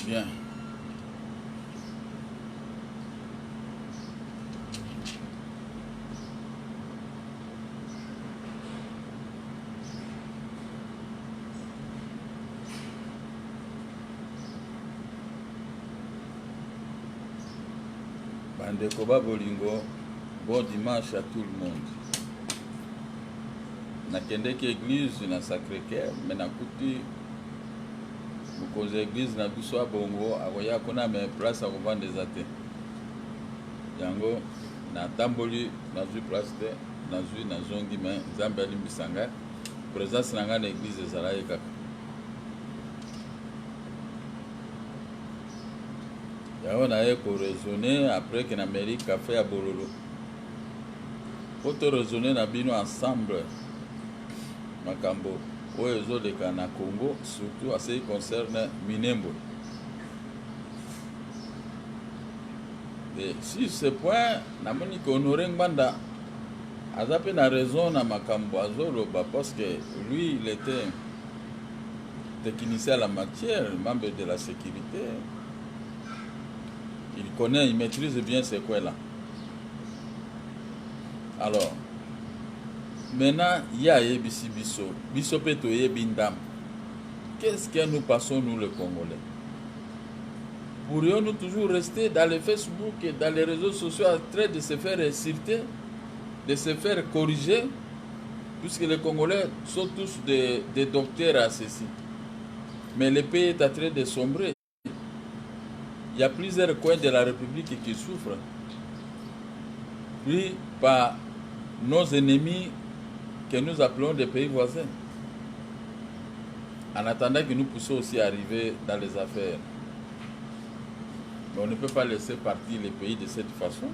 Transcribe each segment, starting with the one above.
Bien. Bandeko Bolingo, bon dimanche à tout le monde. Nakendeki église na Sacré-Cœur, mais nakuti mukoze église na biso bongo akoya kona me place à kovanda ezate. Yango na tamboli na zu place te, na zu na zongi me Nzambe alimbisanga présence na nga na église ezalaye kaka. Yango na ye ko raisonner après que na mairie café à Bololo. Faut te raisonner na bino ensemble. Makambo oyo ezoleka na Congo, surtout à ce qui concerne Minembwe. Et sur ce point, namoni que Honoré Ngbanda a pe na raison na makambo azoloba parce que lui il était technicien à la matière, membre de la sécurité. Il connaît, il maîtrise bien ces coins-là. Alors, maintenant, il y a Yebisi Bisso. Bisso Peto Yebindam. Qu'est-ce que nous passons, nous, les Congolais? Pourrions-nous toujours rester dans les Facebook et dans les réseaux sociaux en train de se faire insulter, de se faire corriger, puisque les Congolais sont tous des docteurs à ceci. Mais le pays est en train de sombrer. Il y a plusieurs coins de la République qui souffrent, pris par nos ennemis que nous appelons des pays voisins, en attendant que nous puissions aussi arriver dans les affaires. Mais on ne peut pas laisser partir les pays de cette façon.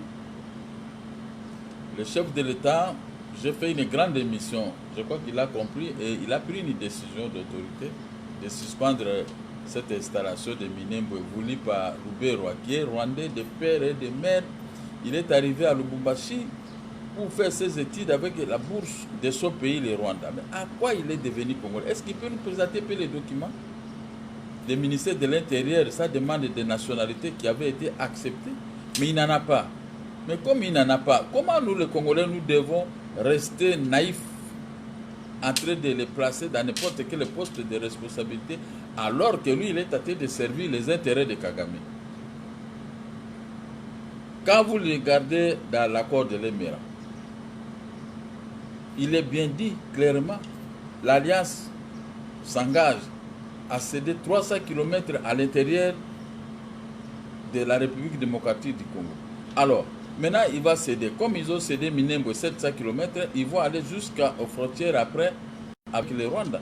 Le chef de l'État, j'ai fait une grande émission, je crois qu'il a compris et il a pris une décision d'autorité de suspendre cette installation de Minembwe voulue par Lubero, qui est rwandais de père et de mère. Il est arrivé à Lubumbashi pour faire ses études avec la bourse de son pays, le Rwanda. Mais à quoi il est devenu congolais? Est-ce qu'il peut nous présenter les documents du ministère de l'Intérieur, sa demande de nationalité qui avait été acceptée? Mais il n'en a pas. Mais comme il n'en a pas, comment nous les Congolais, nous devons rester naïfs en train de les placer dans n'importe quel poste de responsabilité alors que lui, il est en train de servir les intérêts de Kagame? Quand vous regardez dans l'accord de l'Émirat, il est bien dit clairement, l'Alliance s'engage à céder 300 km à l'intérieur de la République démocratique du Congo. Alors, maintenant, il va céder. Comme ils ont cédé Minembwe 700 km, ils vont aller jusqu'aux frontières après avec le Rwanda.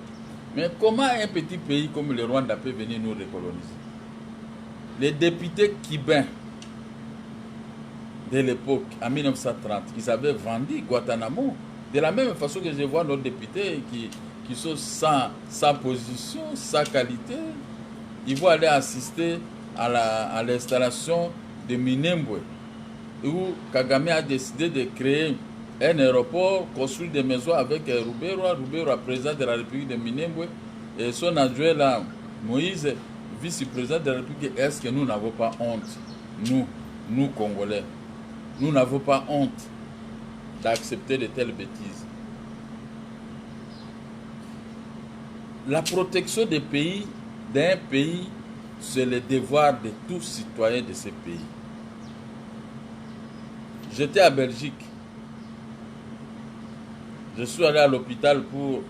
Mais comment un petit pays comme le Rwanda peut venir nous recoloniser? Les députés kibins de l'époque, en 1930, ils avaient vendu Guantanamo. De la même façon que je vois nos députés qui sont sans position, sans qualité, ils vont aller assister à l'installation de Minembwe, où Kagame a décidé de créer un aéroport, construire des maisons avec Rubero, président de la République de Minembwe, et son adjoint là, Moïse, vice-président de la République. Est-ce que nous n'avons pas honte, nous Congolais? Nous n'avons pas honte d'accepter de telles bêtises. La protection des pays, d'un pays, c'est le devoir de tous citoyens de ce pays. J'étais à Belgique. Je suis allé à l'hôpital pour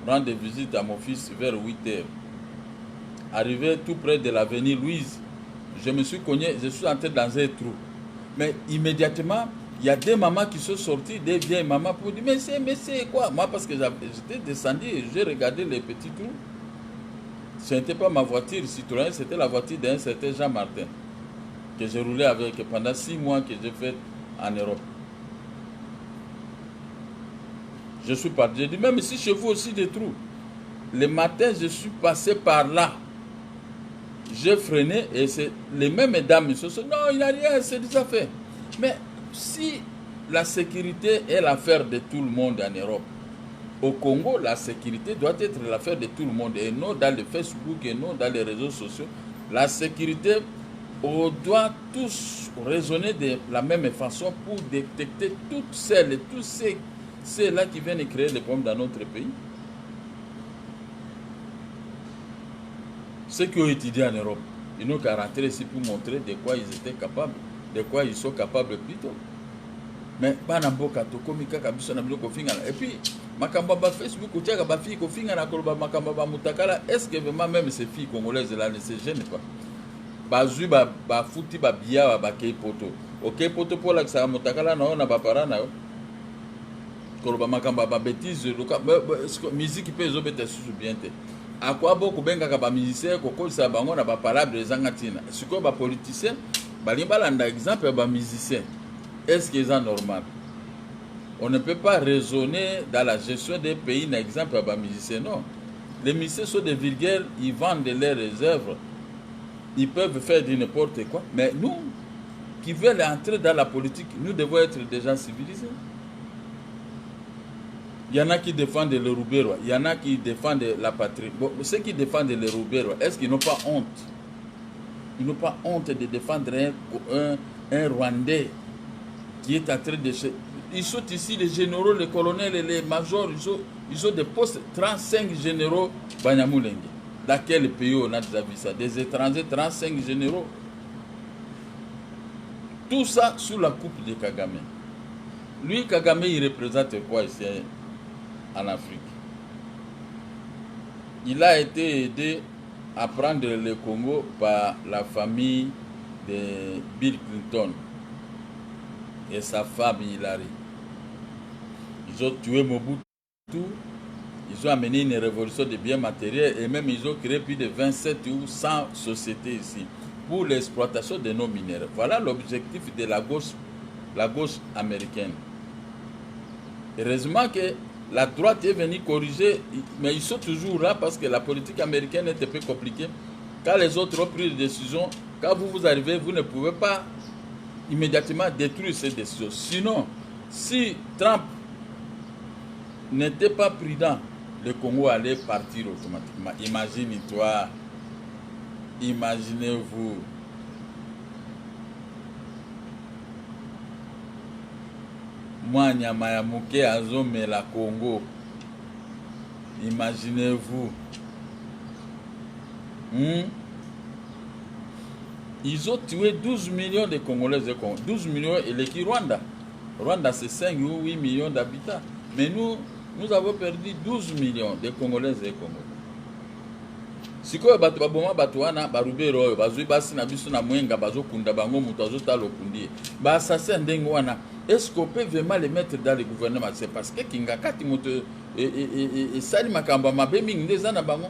rendre visite à mon fils vers 8 heures. Arrivé tout près de l'avenue Louise, je me suis cogné, je suis entré dans un trou. Mais immédiatement, il y a des mamans qui sont sorties, des vieilles mamans pour dire mais c'est quoi? Moi, parce que j'étais descendu et j'ai regardé les petits trous. Ce n'était pas ma voiture Citroën, c'était la voiture d'un certain Jean-Martin que j'ai roulé avec pendant 6 mois que j'ai fait en Europe. Je suis parti. J'ai dit même si chez vous aussi des trous. Le matin, je suis passé par là. J'ai freiné et c'est les mêmes dames qui se sont dit non, il n'y a rien, c'est déjà fait. Mais si la sécurité est l'affaire de tout le monde en Europe, au Congo, la sécurité doit être l'affaire de tout le monde et non dans le Facebook et non dans les réseaux sociaux La sécurité, on doit tous raisonner de la même façon pour détecter toutes celles et tous ceux-là qui viennent créer les problèmes dans notre pays. Ceux qui ont étudié en Europe, ils n'ont qu'à rentrer ici pour montrer de quoi ils étaient capables, de quoi ils sont capables plutôt. Mais pas n'importe quoi, et puis, Makamba Facebook, fille Mutakala, est-ce que vraiment même ces filles congolaises là ne se gênent pas? Bazui ba futi ba biya ba poto. OK poto pour la ça Mutakala na on ba parana yo. Koloba makamba ba bêtise musique peut zo bete sous bien te. À quoi beaucoup benga ka ba musicien ko ko sa bango na ba parable zangatina. Siko ba politicien ba limbalanda exemple ba musicien. Est-ce que c'est normal? On ne peut pas raisonner dans la gestion des pays, par exemple, à musiciens. Non. Les musiciens sont des vulgaires, ils vendent leurs œuvres, ils peuvent faire du n'importe quoi. Mais nous, qui veulent entrer dans la politique, nous devons être des gens civilisés. Il y en a qui défendent le Roubaix, il y en a qui défendent la patrie. Bon, ceux qui défendent le Roubaix, est-ce qu'ils n'ont pas honte? Ils n'ont pas honte de défendre un Rwandais qui est en train de... Ils sont ici, les généraux, les colonels, les majors, ils ont des postes, 35 généraux, Banyamulenge. Dans quel pays on a déjà vu ça? Des étrangers, 35 généraux. Tout ça sous la coupe de Kagame. Lui, Kagame, il représente quoi ici en Afrique? Il a été aidé à prendre le Congo par la famille de Bill Clinton et sa femme Hillary. Ils ont tué Mobutu, ils ont amené une révolution de biens matériels et même ils ont créé plus de 27 ou 100 sociétés ici pour l'exploitation de nos minéraux. Voilà l'objectif de la gauche américaine. Heureusement que la droite est venue corriger, mais ils sont toujours là parce que la politique américaine est un peu compliquée. Quand les autres ont pris des décisions, quand vous arrivez, vous ne pouvez pas immédiatement détruire ces décisions. Sinon, si Trump n'était pas prudent, le Congo allait partir automatiquement. Imagine-toi, imaginez-vous. Moi, Nyamaya Mouké Azome la Congo. Imaginez-vous. Ils ont tué 12 millions de Congolais de Congo. 12 millions et l'équipe Rwanda. Rwanda, c'est 5 ou 8 millions d'habitants. Mais nous avons perdu 12 millions de Congolais et Congo. Si vous avez un batouana, barubero, bazui basi na biso na mwenga, bazo kunda bango mutazo talo kundi. Ba assassin ndengwana. Est-ce qu'on peut vraiment les mettre dans le gouvernement? C'est parce que Kingakati moto et sali makamba mabe mingi ndeza na bango.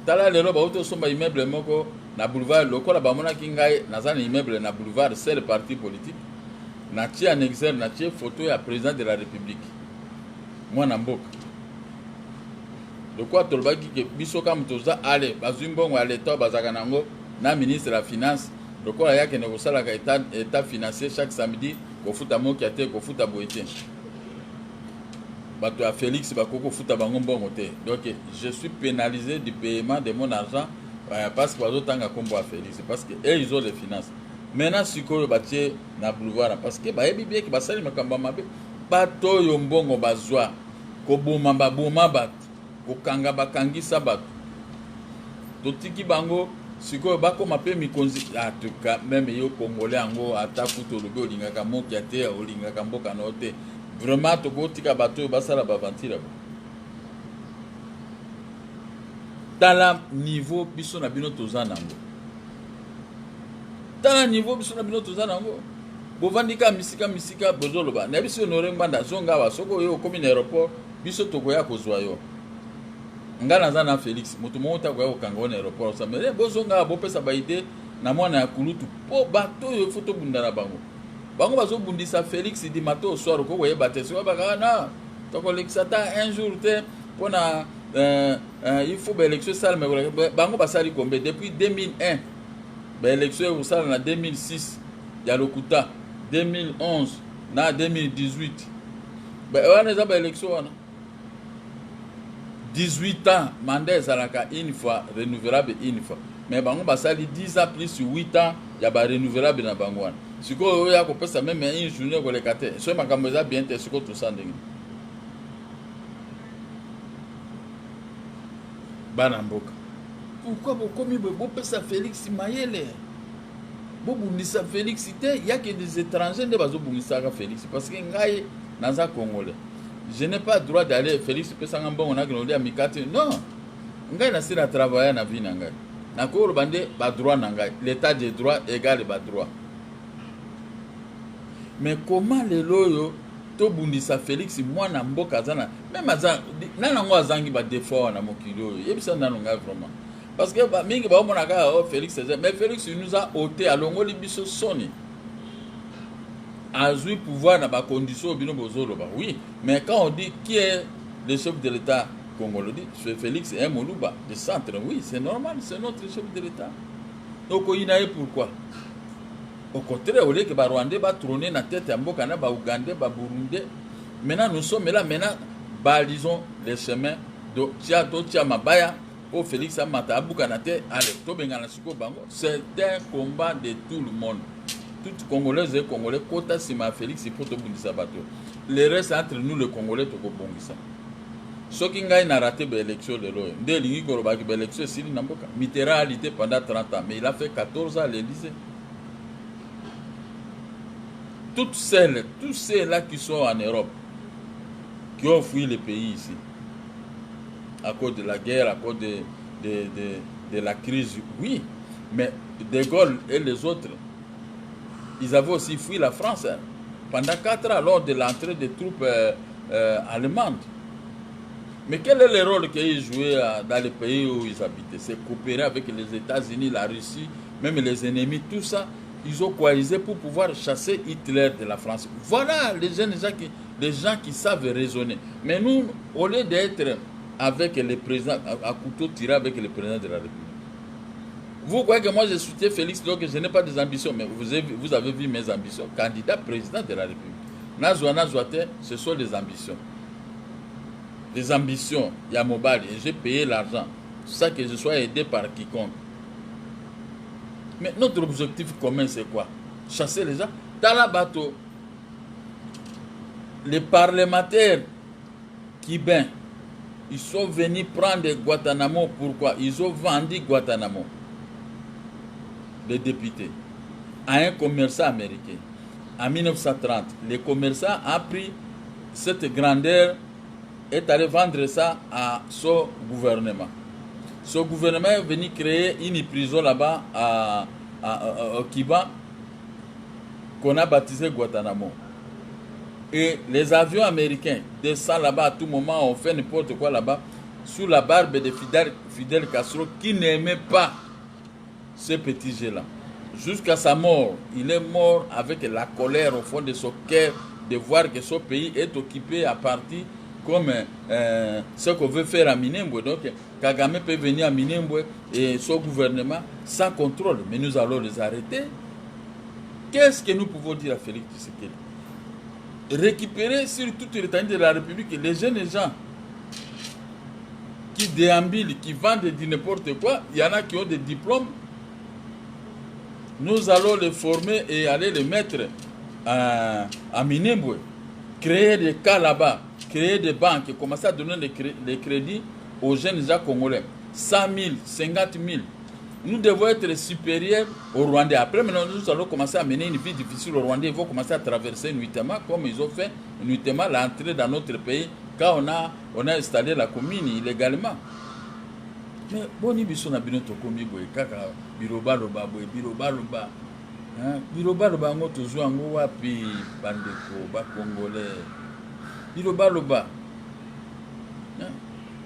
Tala lelo ba auto somba immeuble moko na boulevard lokola ba mona kingai nazana immeuble na boulevard c'est le parti politique. Na tia en exergue na tia photo ya président de la République. Moi na mboka. De quoi tolbaki ke biso kam toza ale bazumbongo à l'état bazaka nango na ministre de la finance lokola yake ne kosala ka état financier chaque samedi ko futa moki ate ko futa boete. Bato ya Félix bakoko futa bango mbongo te. Donc je suis pénalisé du paiement de mon argent parce que bazotanga kombo à Félix parce que eux ils ont les finances. Maintenant sikoyo batie na boulevard parce que ba yebi bien que basali makamba mabe bato yo mbongo bazwa ko boma baboma bato kokanga bakangisa bato totiki bango sikoyo bakoma pe mikonzi atuka même yo congolais yango ata kuto lobe olingaka moki ate olingaka mboka no te vraiment tokotika bato yo basala bavantira tala niveau biso na bino toza nango tala niveau biso na bino toza nango bovandika misika bozoloba na biso no rembanda zonga wa soko yo komi na aéroport biso tokoya kozwa yo ngana zana Félix moto monta kwa okanga na aéroport ça mais bozonga bopesa ba idée na mwana ya kulutu po bato yo foto bundana bango bazo bundisa Félix di mato au soir ko yeba te so baka na to ko lexata un jour te pona il faut élection sale mais bango basali combien depuis 2001 élection sale na 2006 ya lokuta 2011 na 2018 wana za élection wana 18 ans, mandat ezalaka une fois, renouvelable une fois. mais bango basali 10 ans plus 8 ans ya ba renouvelable na bango wana sikoyo oyo akopesa même une journée koleka te so makambo eza bien te sikoyo tosa ndenge bana mboka pourquoi bokomi boye bopesa Félix mayele bobundisa Félix te yake des étrangers nde bazobungisaka Félix parce que ngai naza congolais je n'ai pas droit d'aller Félix pesanga mbongo nakino lia mikate non ngai nasila travailler na vie na ngai nakoloba nde badroit na ngai l'état de droit égale badroit mais comment lelo oyo tobundisa Félix mwana mboka azana même aza nanango azangi badefort wana mokili oyo yebisa nano ngai vraiment parce que mingi baomonaka oh Félix mais Félix il nous a ôté alongoli biso soni azui pouvoir na bacondition bino bozoloba oui mais quand on dit qui est le chef de l'État congolais dit Félix est Moluba de centre oui c'est normal c'est notre chef de l'État donc il n'a pourquoi au contraire au lieu que ba Rwandais ba trôner na tête ya mboka na ba Ougandais ba Burundais maintenant nous sommes là maintenant balisons les chemins de tia mabaya pour Félix Amata abuka na te allez to benga na siko bango c'est un combat de tout le monde tout Congolais et Congolais kota sima Félix pour to bundisa bato le reste entre nous les Congolais to ko bongisa soki ngai na raté ba élection de l'eau nde lingi koloba ki ba élection sili na mboka Mitterrand a lutté pendant 30 ans mais il a fait 14 ans à l'Élysée tous ceux-là qui sont en Europe qui ont fui le pays ici à cause de la guerre, à cause de la crise, oui, mais De Gaulle et les autres, ils avaient aussi fui la France hein, pendant 4 ans lors de l'entrée des troupes allemandes. Mais quel est le rôle qu'ils jouaient dans les pays où ils habitaient? C'est coopérer avec les États-Unis, la Russie, même les ennemis, tout ça. Ils ont coalisé pour pouvoir chasser Hitler de la France. Voilà les gens qui savent raisonner. Mais nous, au lieu d'être avec le président, à couteau tiré avec le président de la République. Vous croyez que moi je soutiens Félix, donc je n'ai pas des ambitions, mais vous avez vu mes ambitions. Candidat président de la République. Nazouate, ce sont des ambitions. Des ambitions, il y a Mobile, et j'ai payé l'argent. C'est ça que je sois aidé par quiconque. Mais notre objectif commun, c'est quoi? Chasser les gens. Dans la bateau, les parlementaires cubains, ils sont venus prendre Guantanamo. Pourquoi? Ils ont vendu Guantanamo, les députés, à un commerçant américain. En 1930, le commerçant a pris cette grandeur et est allé vendre ça à son gouvernement. Ce gouvernement est venu créer une prison là-bas au Cuba qu'on a baptisé Guantanamo. Et les avions américains descendent là-bas à tout moment, on fait n'importe quoi là-bas, sous la barbe de Fidel Castro qui n'aimait pas ce petit jet-là. Jusqu'à sa mort, il est mort avec la colère au fond de son cœur de voir que son pays est occupé à partir comme ce qu'on veut faire à Minembwe. Donc, Kagame peut venir à Minembwe et son gouvernement sans contrôle. Mais nous allons les arrêter. Qu'est-ce que nous pouvons dire à Félix Tshisekedi? Récupérer sur toute l'étendue de la République les jeunes gens qui déambulent, qui vendent du n'importe quoi. Il y en a qui ont des diplômes. Nous allons les former et aller les mettre à Minembwe. Créer des cas là-bas. Créer des banques, commencer à donner des crédits aux jeunes gens congolais. 100 000, 50 000. Nous devons être supérieurs aux Rwandais. Après, maintenant, nous allons commencer à mener une vie difficile aux Rwandais. Ils vont commencer à traverser nuitamment, comme ils ont fait nuitamment l'entrée dans notre pays, quand on a installé la commune illégalement. Mais boni biso na bino tokomi boye kaka biloba loba boye biloba loba. Biloba loba ngo tozwa ngo wapi bandeko ba congolais. Biloba loba.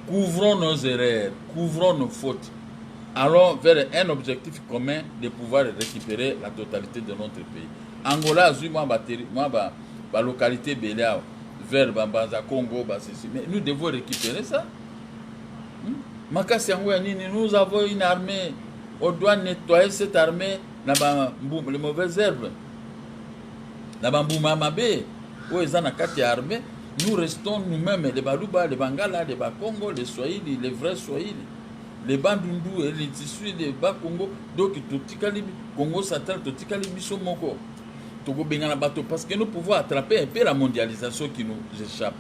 Couvrons nos erreurs, couvrons nos fautes. Allons vers un objectif commun de pouvoir récupérer la totalité de notre pays. Angola a eu ma localité Béliao, vers Bambaza, Congo, mais nous devons récupérer ça. Nous avons une armée, on doit nettoyer cette armée, les mauvaises herbes. Où ils ont armée. Nous restons nous-mêmes, les Baluba, les Bangala, les Bakongo, les Swahili, les vrais Swahili. les bandundu et les tissus les bas Congo donc totikali Congo central totikali biso moko toko bengana bato parce que nous pouvons attraper un peu la mondialisation qui nous échappe.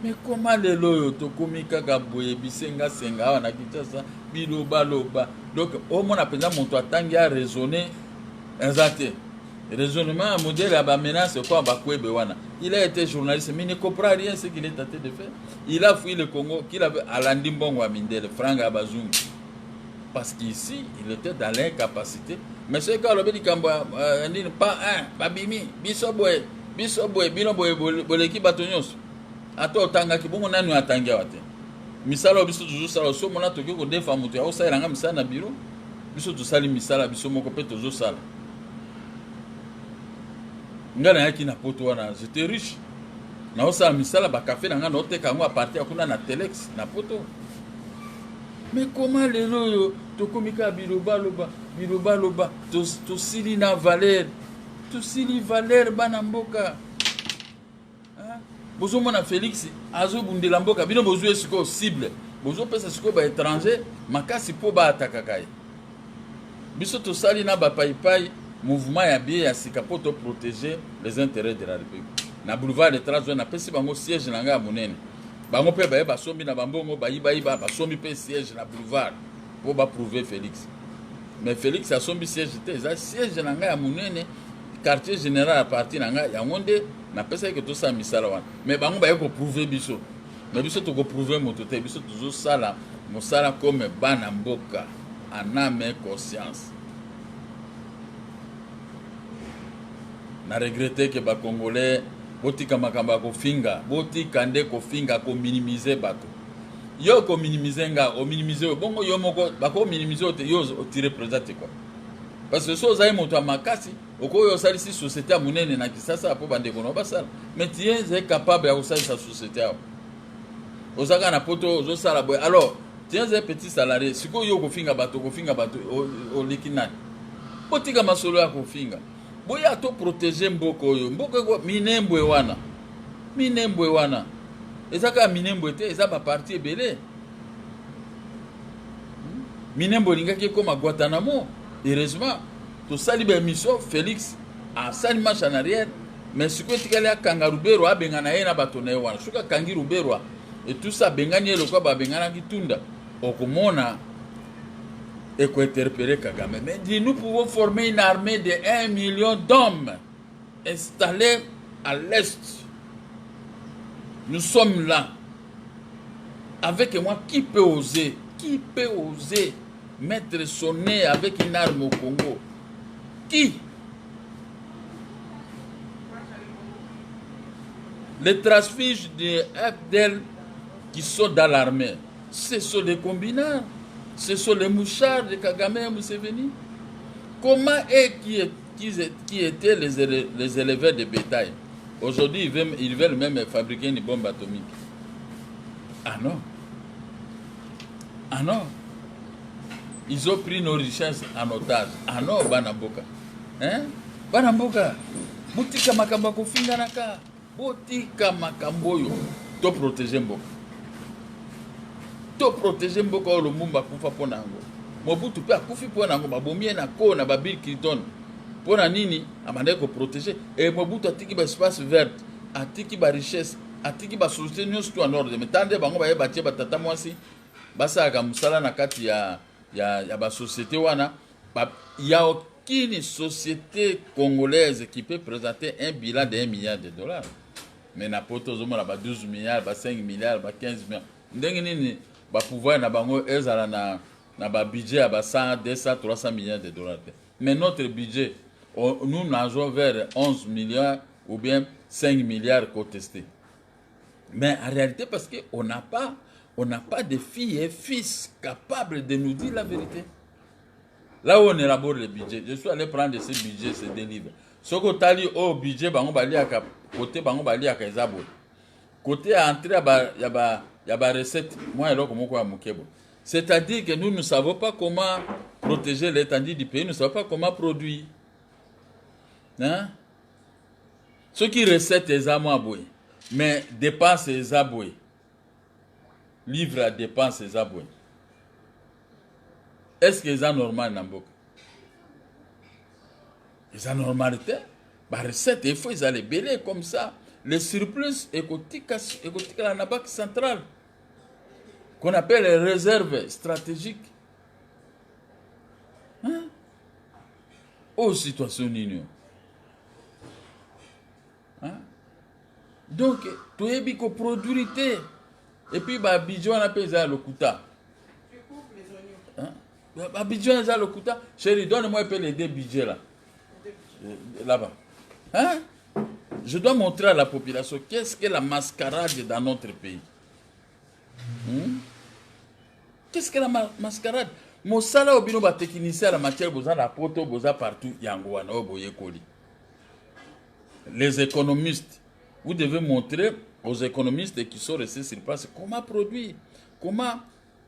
Mais comment les loyaux tokomi kaka boye bisenga senga wana kitasa biloba loba donc au moins apena monto atangi a raisonner exact raisonnement modèle à menace quoi bakwebe wana. Il a été journaliste mais il ne comprend rien ce qu'il est tenté de faire. Il a fui le Congo qu'il avait à l'Andimbongo à Mindele Franga Bazoum parce qu'ici il était dans l'incapacité mais ce que le Bédicamba dit pas un pas bimi bisoboe binomboe boleki batonyos ato tanga kibongo nanu atanga wate misala biso toujours sala so mona toki ko defa mutu ya osala nga misala na biro biso to sali misala biso moko pe tozo sala ngana yaki na poto wana j'étais riche na osala misala ba café na nga na oteka ngo a partir akuna na telex na poto mais comment les loyo to komika biloba loba to sili na valeur to sili valeur bana mboka. Bozo mona Félix azo bundela mboka bino bozo esiko cible bozo pesa siko ba étranger makasi po ba atakakai biso to sali na ba pai mouvement ya bien ya sika po to protéger les intérêts de la République na boulevard de Trazo na pesi bango siège na nga monene bango pe ba sombi na bambongo ba sombi pe siège na boulevard po ba prouver Félix mais Félix a sombi siège te za siège na nga ya monene quartier général à partir na nga ya ngonde na pesa que tout ça misala wana mais bango ba ko prouver biso mais biso to ko prouver moto te biso toujours sala mosala comme bana mboka en âme et conscience. Na regretter que ba congolais botika makamba ko finga botika nde ko finga ko minimiser bato yo ko minimiser nga o minimiser bongo yo moko ba ko minimiser te yo o tirer présenter quoi parce que so zai moto makasi okoyo salisi société munene na kisasa po bande kono basala mais tiens est capable ya usali sa société osaka na poto ozo sala boy alors tiens un petit salarié siko yo ko finga bato o likina botika masolo ya ko finga boya to protéger mboko yo mboko ko minembwe wana ezaka minembwe te eza ba parti ebele minembwe lingaki koma Guantanamo heureusement to sali ba mission Félix a sali marche en arrière mais ce que tikali a kangarubero a bengana yena bato na wana suka kangirubero et tout ça bengani le quoi ba bengana kitunda okomona et ko interpeller Kagame mais dit nous pouvons former une armée de 1 million d'hommes installés à l'est. Nous sommes là avec moi qui peut oser mettre son nez avec une arme au Congo? Qui? Les transfuges de FDL qui sont dans l'armée, ce sont des combinards, ce sont les mouchards de Kagame et Museveni. Comment qui étaient les éleveurs de bétail? Aujourd'hui, ils veulent même fabriquer une bombe atomique. Ah non. Ah non. Ils ont pris nos richesses en otage. Ah non, Banamboka. Hein? Banamboka. Botika makamba kofinga naka. Botika makamboyo. To protéger Mboka. To protéger Mboka o Lumumba kufa ponango. Mobutu pe akufi ponango babomie na ko na babil Clinton. Pona nini amande ko protéger et Mobutu atiki ba espace vert, atiki ba richesse, atiki ba société nyonso to en ordre. Mais tande bango ba yeba tie batata mwasi. Basa ka musala na kati ya ba société wana. Il y a aucune société congolaise qui peut présenter un bilan de 1 milliard de dollars. Mais na poto zomo na ba 12 milliards, ba 5 milliards, ba 15 milliards. Ndenge nini ba pouvoir na bango ezala na ba budget à ba 100, 200, 300 milliards de dollars. Mais notre budget, nous nageons vers 11 milliards ou bien 5 milliards contestés. Mais en réalité, parce qu'on n'a pas de filles et fils capables de nous dire la vérité. Là où on élabore le budget, je suis allé prendre ce budget, c'est des livres. Ce que tu as dit au budget, côté bango bali à Kaizabo. Côté entrée, il y a des recettes. Moi, je suis là. C'est-à-dire que nous ne savons pas comment protéger l'étendue du pays, nous ne savons pas comment produire. Hein? Ceux qui recettent les aboués, mais dépensent les aboués. Livre à dépenses les aboués. Est-ce que c'est normal dans Mboka? C'est normalité. La recette, il faut les aller belé comme ça. Le surplus écotique à la banque centrale, qu'on appelle les réserves stratégiques. Hein? Aux situations d'union. Hein? Donc, tu es bien produit. Et puis, Abidjan a payé le Kouta. Abidjan a le Kouta. Chérie, donne-moi les deux budgets là. Là-bas. Hein? Je dois montrer à la population qu'est-ce que la mascarade dans notre pays. Qu'est-ce que la mascarade? Mon salaire au binoba technicien à la matière, boza la poto, boza partout, yangouana, oboye koli. Les économistes, vous devez montrer aux économistes qui sont restés sur place comment produire, comment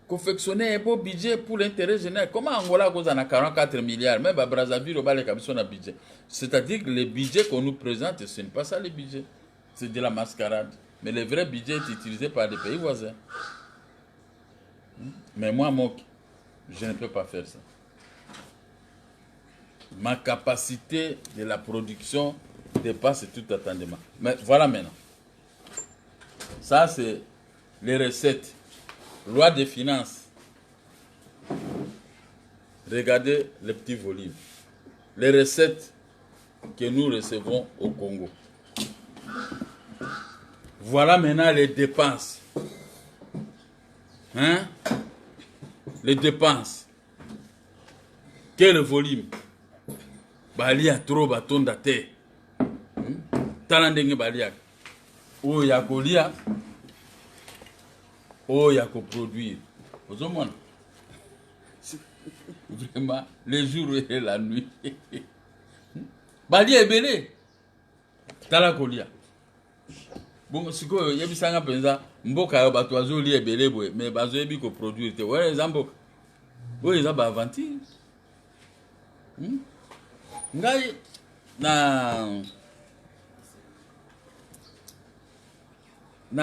confectionner un beau budget pour l'intérêt général. Comment Angola a 44 milliards, même à Brazzaville, on a un budget. C'est-à-dire que le budget qu'on nous présente, ce n'est pas ça le budget. C'est de la mascarade. Mais le vrai budget est utilisé par les pays voisins. Mais moi, je ne peux pas faire ça. Ma capacité de la production dépasse tout attendement. Mais voilà maintenant. Ça, c'est les recettes. Loi des finances. Regardez les petits volumes. Les recettes que nous recevons au Congo. Voilà maintenant les dépenses. Hein? Les dépenses. Quel volume? Balia trop bâton de terre. Talandenge balia. Oh, il y a colia. Oh, il y a qu'à produire. Vous comprenez? Vraiment, les jours et la nuit. Balia est belé. Tala colia. Bon, si quoi, il y a des gens qui pensent mboka yo bato azoli ebele boye mais bazo ebi ko produire te. Ouais, les mboka. Oui, ils ont aventure. Ngai na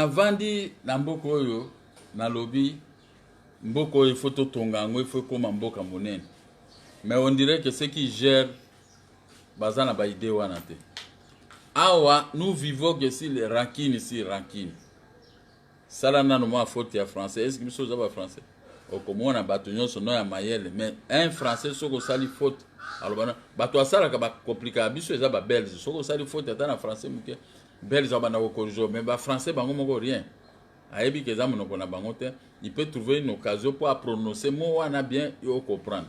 vandi na mboka oyo na lobi mboka oyo faut totonga ngo il faut koma mboka monene. Mais on dirait que ceux qui gèrent bazana ba idée wana te. Awa nous vivons que si les rancines ici rancines. Ça là non moi faute ya français. Est-ce que nous sommes français? Au comment on a battu nyonso no ya mayele mais un français soko sali faute. Alors bana bato asala ka ba compliqué biso eza ba belge soko sali faute ata na français muke belge bana ko corriger mais ba français bango moko rien. Ayebi ke za monoko na bango te, il peut trouver une occasion pour prononcer mot wana bien et comprendre.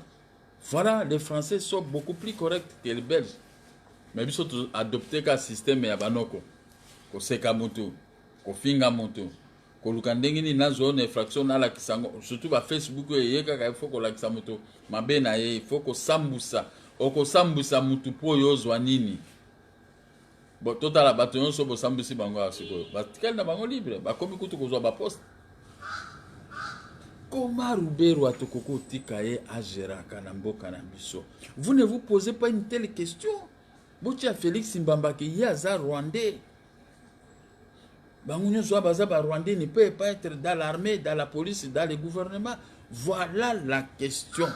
Voilà, les français sont beaucoup plus corrects que les belges. Mais biso adopter ka système ya banoko ko seka mutu ko finga mutu ko lukandenge ni na zone infraction na la kisango surtout ba Facebook ye kaka il faut ko la kisamuto mabe na ye il faut ko sambusa oko sambusa mutu po yo zwa nini bon total bato nyonso bo sambusi bango asiko batikali na bango libre ba komi kutu ko zwa ba poste comment Rubero atokoko tika ye agera kana mboka na biso. Vous ne vous posez pas une telle question? Botia Félix Mbamba qui y a za Rwandais. Bangounyo Baza Rwandais ne peut pas être dans l'armée, dans la police, dans le gouvernement. Voilà la question.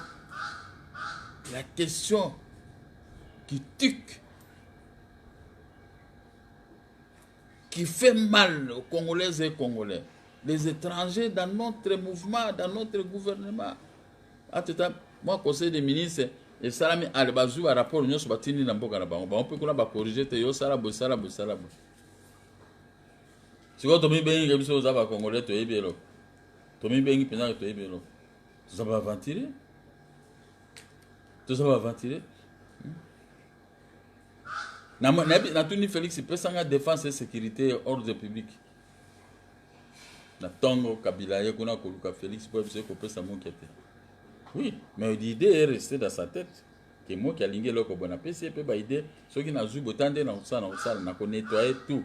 La question qui tique, qui fait mal aux Congolaises et Congolais. Les étrangers dans notre mouvement, dans notre gouvernement. Moi, conseil des ministres, et Salami Albazou a rapport à sur Batini Namboka. On peut corriger Théo Salabo, Salabo, Salabo. Si vous avez bien quelque chose à Congolais, tu es bien là. Tu as bien que tu es bien là. Tout ça va ventiler. Tout ça va ventiler. Na tuni Félix peut s'en défense et sécurité ordre public. Na Tongo Kabila Yekuna Koluka Félix peut se couper sa monquette. Oui, mais l'idée est restée dans sa tête. Que moi qui a lingé là comme bon appel, c'est peut pas idée. Ceux qui n'a joué autant de dans ça, n'a qu'on nettoyer tout.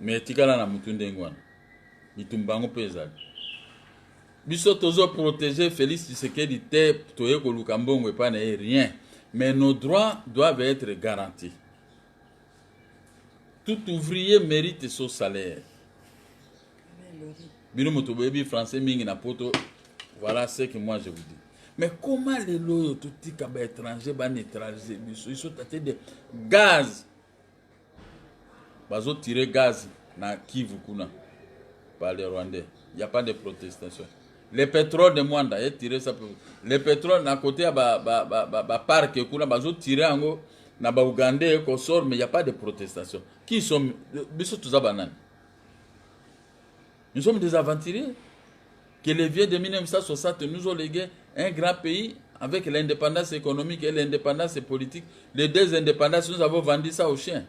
Mais tikala na mutunde ngwana. Itumbango pezali. Biso tozo protéger Félix Tshisekedi te toye ko lukambongo et pas rien. Mais nos droits doivent être garantis. Tout ouvrier mérite son salaire. Bino moto bebi français mingi na poto. Voilà ce que moi je vous dis. Mais comment les loyaux tout étrangers vont neutraliser? Ils sont traités de gaz. Ils ont tiré gaz dans Kivu par les Rwandais. Il n'y a pas de protestation. Le pétrole de Mwanda est tiré ça. Le pétrole à côté de parc ils ont tiré en haut na ba Ougandais qu'on sort, mais il n'y a pas de protestation. Qui sont nous sommes des aventuriers que les vieux de 1960 nous ont légué un grand pays avec l'indépendance économique et l'indépendance politique. Les deux indépendances, nous avons vendu ça aux chiens.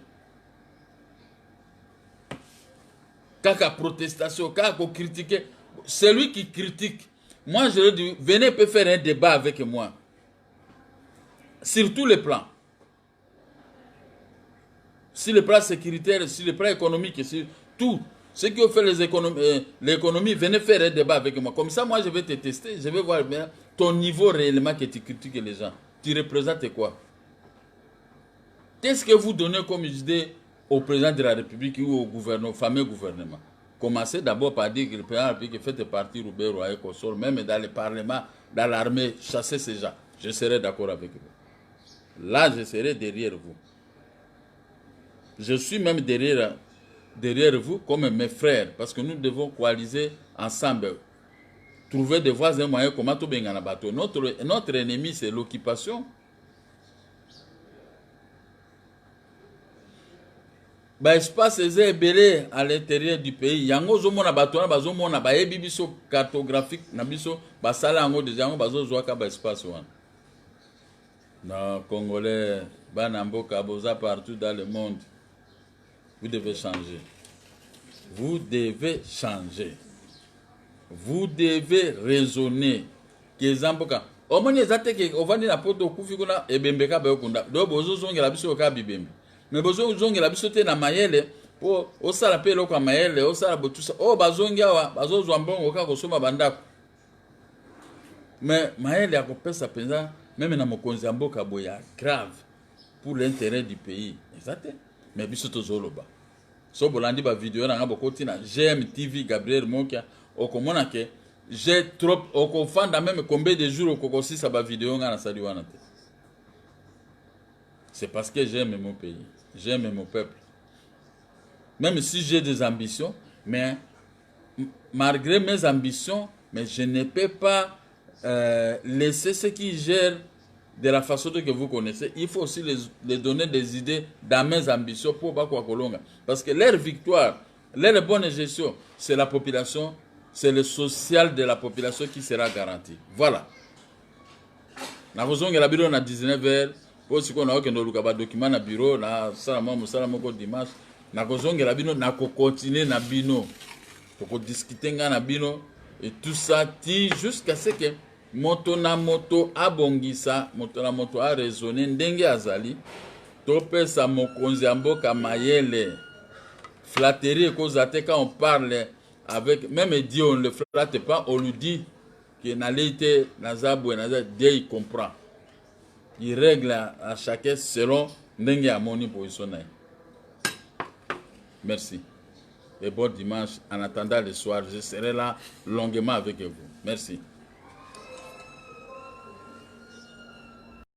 Kaka protestation, kaka critiquer. Celui qui critique, moi je lui dis, venez peut faire un débat avec moi. Sur tous les plans. Sur le plan sécuritaire, sur le plan économique, sur tout. Ceux qui ont fait l'économie, venez faire un débat avec moi. Comme ça, moi je vais te tester, je vais voir bien ton niveau réellement que tu critiques les gens. Tu représentes quoi? Qu'est-ce que vous donnez comme idée au président de la République ou au gouvernement, fameux gouvernement? Commencez d'abord par dire que le président de la République fait partie Roubert et Kossor, même dans le Parlement, dans l'armée, chasser ces gens. Je serai d'accord avec vous. Là, je serai derrière vous. Je suis même derrière vous comme mes frères, parce que nous devons coaliser ensemble. Trouver des voies et moyens comment tout bien en bateau. Notre ennemi, c'est l'occupation. Bah, espace est belé à l'intérieur du pays. Yango zomo na bateau na bazomo na ba biso cartographique na biso ba sala ngo de yango bazo zoaka ba espace wana. Non, Congolais, Banamboka, Boza partout dans le monde. Vous devez changer. Vous devez changer. Vous devez raisonner. Kezamboka. Omoni ezate ke ovandi na poto kufi kuna ebembeka ba okunda. Do bozo zongela biso ka bibembe. Mais bozo zongela biso te na mayele po osala pe lokwa mayele, osala botusa. O bazongia wa bazo zwambongo ka kosoma bandako. Mais mayele ya kopesa penza même na mokonzi ya mboka boya grave pour l'intérêt du pays. Exacte. Mais biso tozoloba. So bolandi ba vidéo na ngabo kotina GMTV Gabriel Mokia okomona ke j'ai trop okofanda même combien de jours okokosisa ba vidéo nga na sali wana te. C'est parce que j'aime mon pays, j'aime mon peuple. Même si j'ai des ambitions, mais malgré mes ambitions, mais je ne peux pas laisser ceux qui gèrent de la façon que vous connaissez. Il faut aussi les donner des idées dans mes ambitions pour Bakwa Kolonga. Parce que leur victoire, leur bonne gestion, c'est la population, c'est le social de la population qui sera garanti. Voilà. Na kozonga la bureau na 19h, aussi qu'on a aucun document na bureau, na salamoko dimanche, na kozonga la bureau, na continuer na bino, pour discuter na bino, et tout ça, jusqu'à ce que moto na moto abongisa, moto na moto a raisonné, ndenge azali, topesa mokonzi ya mboka mayele, flatterie kozate quand on parle avec, même Dieu on ne le flatte pas, on lui dit que nalite nazabwe nazabwe, Dieu il comprend. Il règle à chacun selon ndenge amoni position na. Merci. Et bon dimanche. En attendant le soir, je serai là longuement avec vous. Merci.